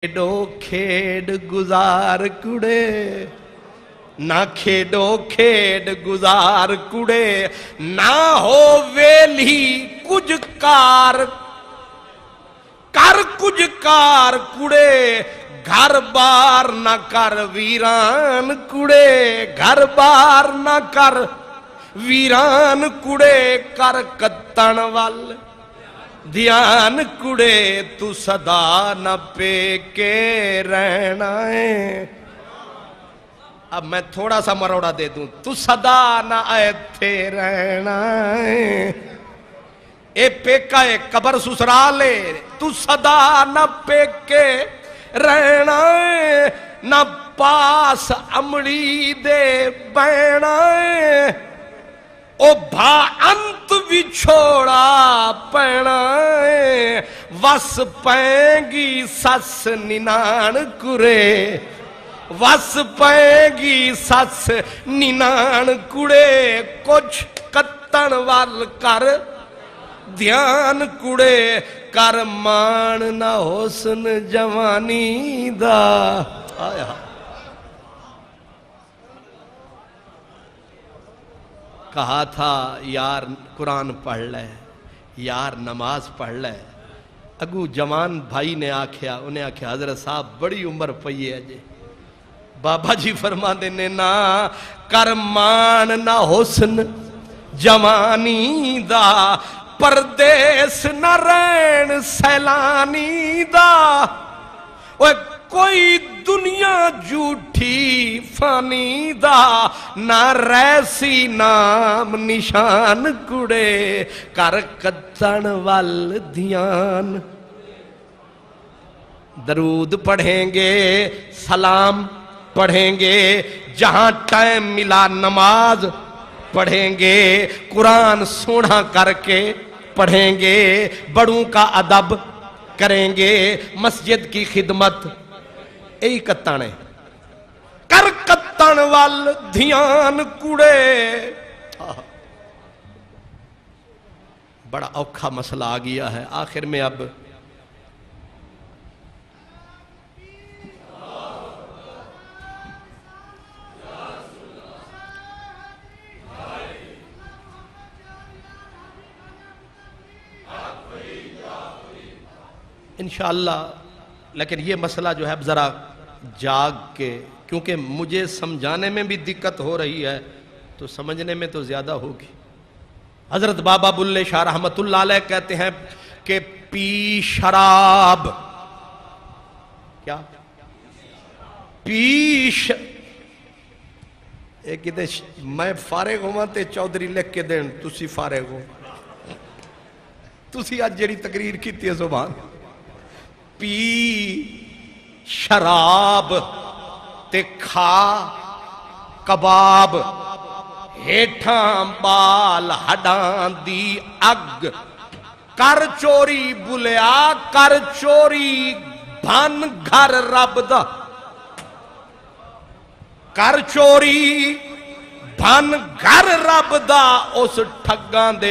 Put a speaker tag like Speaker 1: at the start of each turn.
Speaker 1: کھیڈو کھیڈ گزار کڑے نہ کھیڈو کھیڈ گزار کڑے نہ ہو ویلی کچھ کار کر کچھ کار کڑے گھر بار نہ کر ویران کڑے گھر بار نہ کر ویران کڑے کر کتن وال دھیان کڑے تو صدا نہ پے کے رہنا ہے. اب میں تھوڑا سا مروڑا دے دوں تو صدا نہ آئے تھے رہنا ہے. اے پیکا اے قبر سسرالے تو صدا نہ پے کے رہنا ہے. نہ پاس امڑی دے بہنا ہے. او بھا انت بھی چھوڑا پینا ہے. وس پائیں گی سس نینان کرے وس پائیں گی سس نینان کڑے کچھ کتن وال کر دھیان کڑے کر مان نہ حسن جوانی دا. آیا کہا تھا یار قرآن پڑھ لے یار نماز پڑھ لے. اگو جوان بھائی نے آکھیا انہیں آکھیا حضرت صاحب بڑی عمر پئی ہے جی. بابا جی فرما دینے نا کر مان نہ حسن جوانی دا پردیس نہ رین سیلانی دا. کوئی دنیا جھوٹی فانی دا نہ ریسی نام نشان کڑے کر کتن وال دھیان. درود پڑھیں گے سلام پڑھیں گے جہاں ٹائم ملا نماز پڑھیں گے قرآن سونا کر کے پڑھیں گے بڑوں کا ادب کریں گے مسجد کی خدمت. ای کتانے کر کتن وال دھیان کڑے. بڑا اوکھا مسئلہ آ گیا ہے آخر میں. اب انشاءاللہ لیکن یہ مسئلہ جو ہے اب ذرا جاگ کے کیونکہ مجھے سمجھانے میں بھی دقت ہو رہی ہے تو سمجھنے میں تو زیادہ ہوگی. حضرت بابا بلے شاہ رحمت اللہ علیہ کہتے ہیں کہ پی شراب کیا پیش ایک کہتے میں فارغ ہوں تے چودھری لکھ کے دیں تسی فارغ ہو تسی آج جڑی تقریر کی تھی زبان پی شراب تے کھا کباب ہیٹھاں بال ہڈاں دی اگ کر چوری بلیا کر چوری بھن گھر رب دا کر چوری بھن گھر رب دا اس ٹھگاں دے